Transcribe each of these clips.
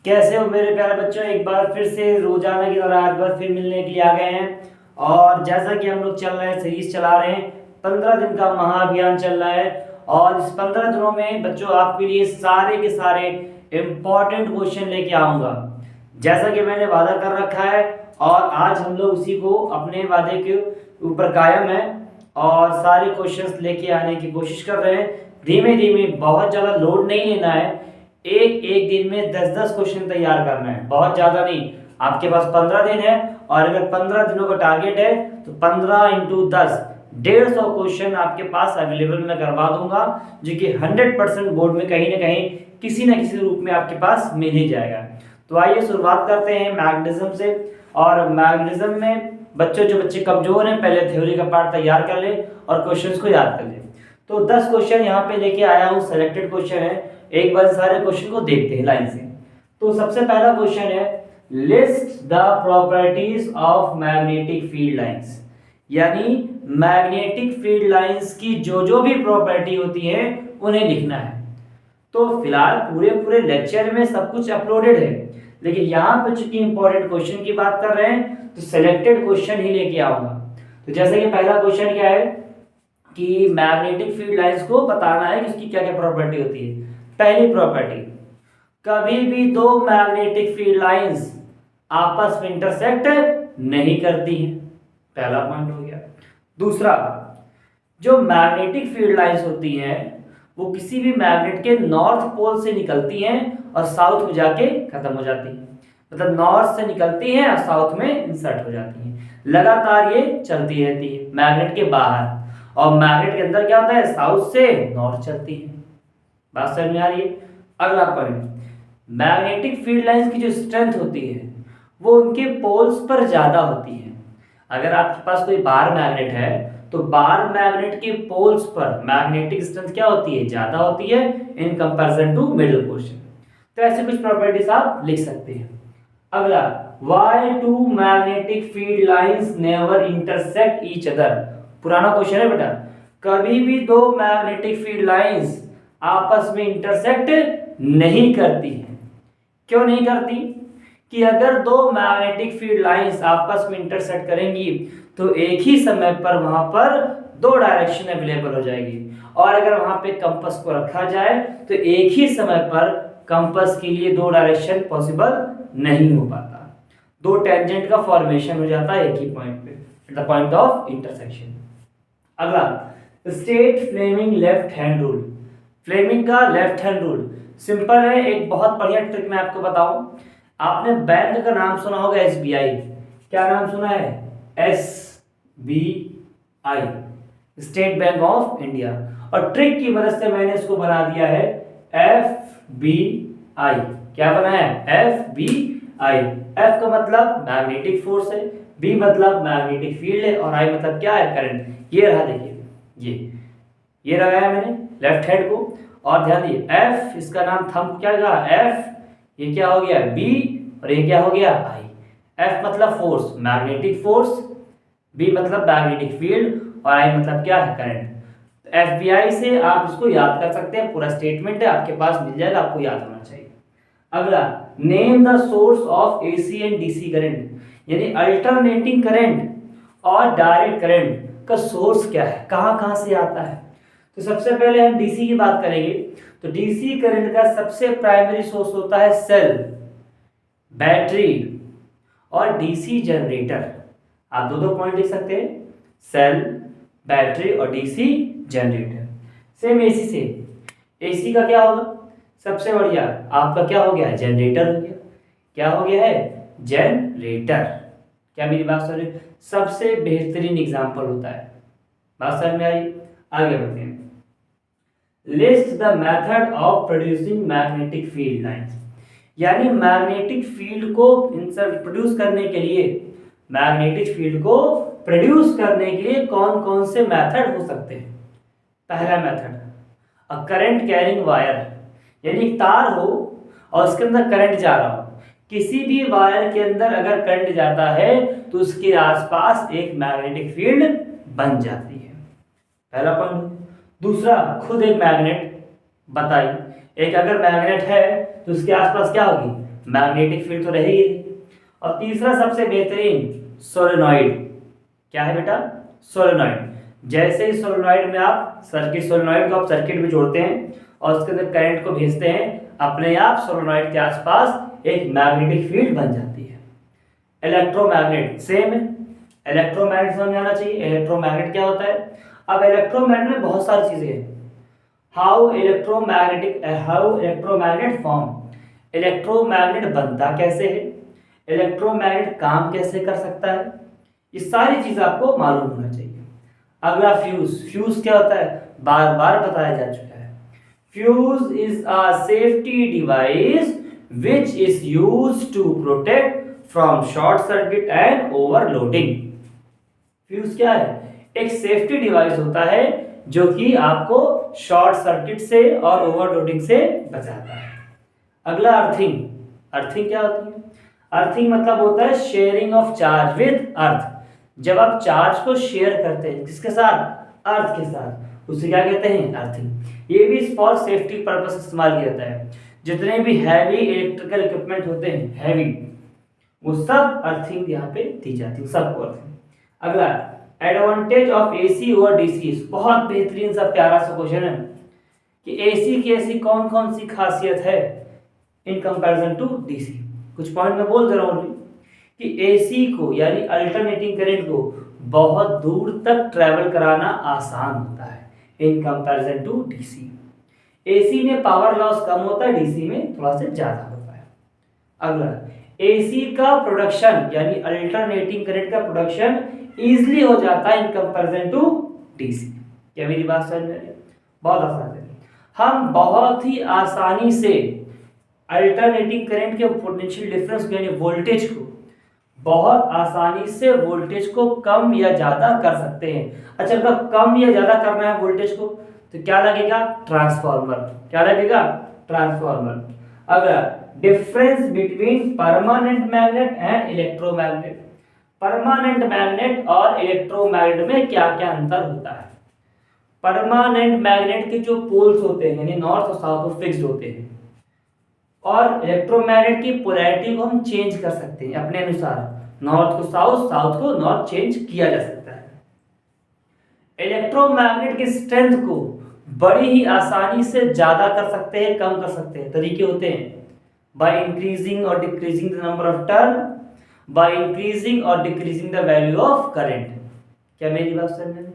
कैसे हो मेरे प्यारे बच्चों। एक बार फिर से रोजाना की तरह आज बार फिर मिलने के लिए आ गए हैं। और जैसा कि हम लोग चल रहे हैं, सीरीज चला रहे हैं, 15 दिन का महाअभियान चल रहा है। और इस 15 दिनों में बच्चों आपके लिए सारे के सारे इम्पोर्टेंट क्वेश्चन लेके आऊंगा, जैसा कि मैंने वादा कर रखा है। और आज हम लोग उसी को अपने वादे के ऊपर कायम है और सारे क्वेश्चंस लेके आने की कोशिश कर रहे हैं। धीमे धीमे, बहुत ज़्यादा लोड नहीं लेना है। एक एक दिन में 10-10 क्वेश्चन तैयार करना है, बहुत ज़्यादा नहीं। आपके पास 15 दिन है और अगर 15 दिनों का टारगेट है तो 15 × 10 150 क्वेश्चन आपके पास अवेलेबल मैं करवा दूंगा, जो कि 100% बोर्ड में कहीं ना कहीं किसी न किसी रूप में आपके पास मिल ही जाएगा। तो आइए शुरुआत करते हैं मैग्नेटिज्म से। और मैग्नेटिज्म में बच्चों, जो बच्चे कमजोर हैं, पहले थ्योरी का पार्ट तैयार कर ले और क्वेश्चंस को याद कर ले। तो 10 क्वेश्चन यहाँ पे लेके आया हूँ, सेलेक्टेड क्वेश्चन है। एक बार सारे क्वेश्चन को देखते हैं लाइन से। तो सबसे पहला क्वेश्चन है, list the properties of magnetic field lines. यानी मैग्नेटिक फील्ड लाइंस की जो जो भी प्रॉपर्टी होती है उन्हें लिखना है। तो फिलहाल पूरे पूरे लेक्चर में सब कुछ अपलोडेड है, लेकिन यहाँ पे चूंकि इंपॉर्टेंट क्वेश्चन की बात कर रहे हैं तो सिलेक्टेड क्वेश्चन ही लेके आऊंगा। तो जैसे कि पहला क्वेश्चन क्या है कि मैग्नेटिक फील्ड लाइंस को बताना है कि उसकी क्या क्या प्रॉपर्टी होती है। पहली प्रॉपर्टी, कभी भी दो मैग्नेटिक फील्ड लाइंस आपस में इंटरसेक्ट नहीं करती हैं। पहला पॉइंट हो गया। दूसरा, जो मैग्नेटिक फील्ड लाइंस होती हैं वो किसी भी मैग्नेट के नॉर्थ पोल से निकलती हैं और साउथ में जाके खत्म हो जाती हैं। मतलब नॉर्थ से निकलती हैं और साउथ में इंसर्ट हो जाती हैं। लगातार ये चलती रहती है मैग्नेट के बाहर, और मैग्नेट के अंदर क्या होता है, साउथ से नॉर्थ चलती है। बात समझ में आ रही है। अगला पॉइंट, मैग्नेटिक फील्ड लाइंस की जो स्ट्रेंथ होती है वो उनके पोल्स पर ज्यादा होती है। अगर आपके पास कोई बार मैग्नेट है तो बार मैग्नेट के पोल्स पर मैग्नेटिक स्ट्रेंथ क्या होती है, ज्यादा होती है in comparison to middle portion. तो ऐसे कुछ प्रॉपर्टीज आप लिख सकते हैं। अगला, why two magnetic field lines never intersect each other. पुराना क्वेश्चन है बेटा, कभी भी दो मैग्नेटिक फील्ड लाइंस आपस में इंटरसेक्ट नहीं करती हैं। क्यों नहीं करती? कि अगर दो मैग्नेटिक फील्ड लाइंस आपस में इंटरसेक्ट करेंगी तो एक ही समय पर वहां पर दो डायरेक्शन अवेलेबल हो जाएगी। और अगर वहां पे कंपास को रखा जाए तो एक ही समय पर कंपास के लिए दो डायरेक्शन पॉसिबल नहीं हो पाता। दो टेंजेंट का फॉर्मेशन हो जाता है एक ही पॉइंट पे, at the point of intersection. अगला, state Fleming left hand rule. Fleming का लेफ्ट हैंड रूल सिंपल है। एक बहुत बढ़िया ट्रिक मैं आपको बताऊं। आपने बैंक का नाम सुना होगा, एसबीआई। क्या नाम सुना है? SBI, state bank of India. और ट्रिक की मदद से मैंने इसको बना दिया है एफबीआई। क्या बना है? एफबीआई। एफ का मतलब मैग्नेटिक फोर्स है, बी मतलब मैग्नेटिक फील्ड है, और आई मतलब क्या है? करंट। ये रहा, देखिए ये लगाया मैंने लेफ्ट हैंड को। और ध्यान दिए, एफ इसका नाम थंब, क्या कहा? एफ। ये क्या हो गया? बी। और ये क्या हो गया? आई। एफ मतलब फोर्स, मैग्नेटिक फोर्स, बी मतलब मैग्नेटिक फील्ड, और आई मतलब क्या है? करंट। एफबीआई से आप इसको याद कर सकते हैं, पूरा स्टेटमेंट है आपके पास, मिल जाएगा, आपको याद होना चाहिए। अगला, name the source of AC and DC current. यानी अल्टरनेटिंग करंट और डायरेक्ट करंट का सोर्स क्या है, कहां कहां से आता है। तो सबसे पहले हम डीसी की बात करेंगे। तो डीसी करंट का सबसे प्राइमरी सोर्स होता है सेल, बैटरी और डीसी जनरेटर। आप दो दो पॉइंट लिख सकते हैं, सेल, बैटरी और डीसी जनरेटर। सेम एसी से, एसी का क्या होगा? सबसे बढ़िया आपका क्या हो गया है? जनरेटर हो गया। क्या हो गया है? जनरेटर। क्या मेरी बात समझ रहे? सबसे बेहतरीन एग्जांपल होता है। बात समझ में आई? आगे बढ़ते हैं। List the method of producing magnetic field lines. यानी मैग्नेटिक फील्ड को प्रोड्यूस करने के लिए, मैग्नेटिक फील्ड को प्रोड्यूस करने के लिए कौन कौन से मेथड हो सकते हैं। पहला method, a current carrying wire. यानी तार हो और उसके अंदर करंट जा रहा हो। किसी भी वायर के अंदर अगर करंट जाता है तो उसके आसपास एक मैग्नेटिक फील्ड बन जाती है। पहला पॉइंट। दूसरा, खुद एक मैग्नेट बताइए। एक अगर मैग्नेट है तो उसके आसपास क्या होगी? मैग्नेटिक फील्ड तो रहेगी। और तीसरा सबसे बेहतरीन सोलेनॉइड, क्या है बेटा? सोलेनॉइड। जैसे ही सोलेनॉइड में आप सोलेनॉइड को आप सर्किट में जोड़ते हैं और उसके अंदर करंट को भेजते हैं, अपने आप सोलेनॉइड के आसपास एक मैग्नेटिक फील्ड बन जाती है। इलेक्ट्रोमैग्नेट सेम है, इलेक्ट्रोमैग्नेट समझ आना चाहिए। इलेक्ट्रोमैग्नेट क्या होता है? अब इलेक्ट्रोमैग्नेट में बहुत सारी चीजें हैं। हाउ इलेक्ट्रोमैग्नेट फॉर्म, इलेक्ट्रोमैग्नेट बनता कैसे है, इलेक्ट्रोमैग्नेट काम कैसे कर सकता है, ये सारी चीज आपको मालूम होना चाहिए। अगला फ्यूज, फ्यूज क्या होता है? बार बार बताया जा चुका है। Fuse is a safety device which is used to protect from short circuit and overloading. Fuse क्या है? एक सेफ्टी डिवाइस होता है जो कि आपको शॉर्ट सर्किट से और ओवरलोडिंग से बचाता है। अगला अर्थिंग, अर्थिंग क्या होती है? अर्थिंग मतलब होता है शेयरिंग ऑफ चार्ज विद अर्थ। जब आप चार्ज को शेयर करते हैं किसके साथ? अर्थ के साथ, उसे क्या कहते हैं? अर्थिंग। ये भी फॉर सेफ्टी पर्पस इस्तेमाल किया जाता है। जितने भी हैवी इलेक्ट्रिकल इक्विपमेंट होते हैं हैवी, वो सब अर्थिंग यहाँ पे दी जाती है, सबको अर्थिंग। अगला advantage of AC over DC, बहुत बेहतरीन सा प्यारा सा क्वेश्चन है कि एसी की ऐसी कौन कौन सी खासियत है इन कंपैरिजन टू डीसी। कुछ पॉइंट में बोल दे रहा हूँ कि एसी को यानी अल्टरनेटिंग करंट को बहुत दूर तक ट्रेवल कराना आसान होता है in comparison to DC. AC में पावर लॉस कम होता है, डीसी में थोड़ा सा ज्यादा होता है। अगला एसी का प्रोडक्शन यानी अल्टरनेटिंग करंट का प्रोडक्शन इजीली हो जाता है इन कंपैरिजन टू डीसी। क्या मेरी बात समझ में आ रही है? बहुत आसान है। हम बहुत ही आसानी से अल्टरनेटिंग करंट के पोटेंशियल डिफरेंस यानी वोल्टेज को बहुत आसानी से वोल्टेज को कम या ज्यादा कर सकते हैं। अच्छा, मतलब कम या ज्यादा करना है वोल्टेज को तो क्या लगेगा? ट्रांसफार्मर। क्या लगेगा? ट्रांसफार्मर। अगर difference between permanent magnet and electromagnet, permanent magnet और इलेक्ट्रोमैग्नेट में क्या क्या अंतर होता है? परमानेंट मैग्नेट के जो पोल्स होते हैं यानी नॉर्थ और साउथ वो फिक्स्ड होते हैं, और इलेक्ट्रोमैग्नेट की पोलैरिटी को हम चेंज कर सकते हैं अपने अनुसार, नॉर्थ को साउथ, साउथ को नॉर्थ चेंज किया जा सकता है। इलेक्ट्रोमैग्नेट की स्ट्रेंथ को बड़ी ही आसानी से ज्यादा कर सकते हैं, कम कर सकते हैं। तरीके होते हैं बाय इंक्रीजिंग और decreasing the number of turn, by increasing और decreasing the value of current. क्या मेरी बात समझ में?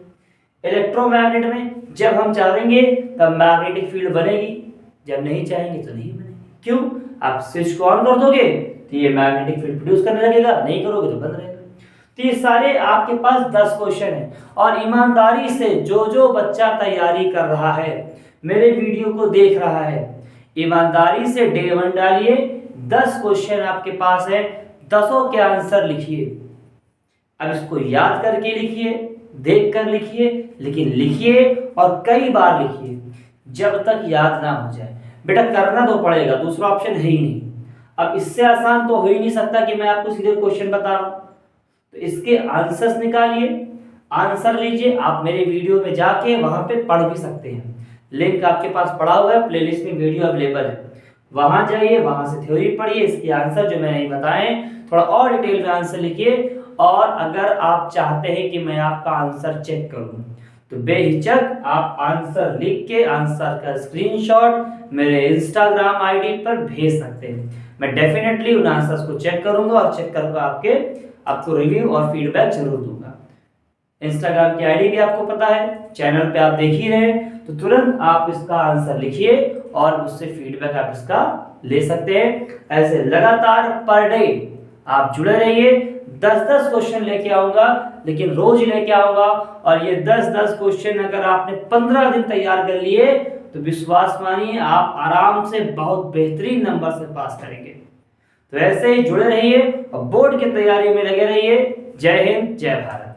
इलेक्ट्रोमैग्नेट में जब हम चाहेंगे तब मैग्नेटिक फील्ड बनेगी, जब नहीं चाहेंगे तो नहीं बनेगी। क्यों? आप स्विच को ऑन कर दोगे तो ये मैग्नेटिक फील्ड प्रोड्यूस करने लगेगा, नहीं करोगे तो बंद रहेगा। तो ये सारे आपके पास 10 क्वेश्चन हैं, और ईमानदारी से जो जो बच्चा तैयारी कर रहा है, मेरे वीडियो को देख रहा है, ईमानदारी से डे 1 डालिए। 10 क्वेश्चन आपके पास है, 10 के आंसर लिखिए। अब इसको याद करके लिखिए, देख कर लिखिए, लेकिन लिखिए और कई बार लिखिए जब तक याद ना हो जाए। बेटा करना तो पड़ेगा, दूसरा ऑप्शन है ही नहीं। अब इससे आसान तो हो ही नहीं सकता कि मैं आपको सीधे क्वेश्चन बता रहा हूं। तो इसके आंसर्स निकालिए, आंसर लीजिए। आप मेरे वीडियो में जाके वहां पे पढ़ भी सकते हैं, लिंक आपके पास पड़ा हुआ है, प्लेलिस्ट में वीडियो अवेलेबल है, वहां जाइए, वहां से थ्योरी पढ़िए, इसके आंसर जो मैंने बताए थोड़ा और डिटेल में आंसर लिखिए। और अगर आप चाहते हैं कि मैं आपका आंसर चेक करूं तो बेहिचक आप आंसर लिख के आंसर का स्क्रीनशॉट मेरे इंस्टाग्राम आईडी पर भेज सकते हैं। मैं डेफिनेटली उन आंसर्स को चेक करूंगा और चेक करके आपको रिव्यू और फीडबैक जरूर दूंगा। इंस्टाग्राम की आईडी भी आपको पता है, चैनल पे आप देख ही रहे हैं, तो तुरंत आप इसका आंसर लिखिए और उससे फीडबैक आप इसका ले सकते हैं। ऐसे लगातार पर डे आप जुड़े रहिए। 10-10 क्वेश्चन लेके आऊंगा, लेकिन रोज ही लेके आऊंगा। और ये 10-10 क्वेश्चन अगर आपने 15 दिन तैयार कर लिए तो विश्वास मानिए आप आराम से बहुत बेहतरीन नंबर से पास करेंगे। तो ऐसे ही जुड़े रहिए और बोर्ड की तैयारी में लगे रहिए। जय हिंद, जय भारत।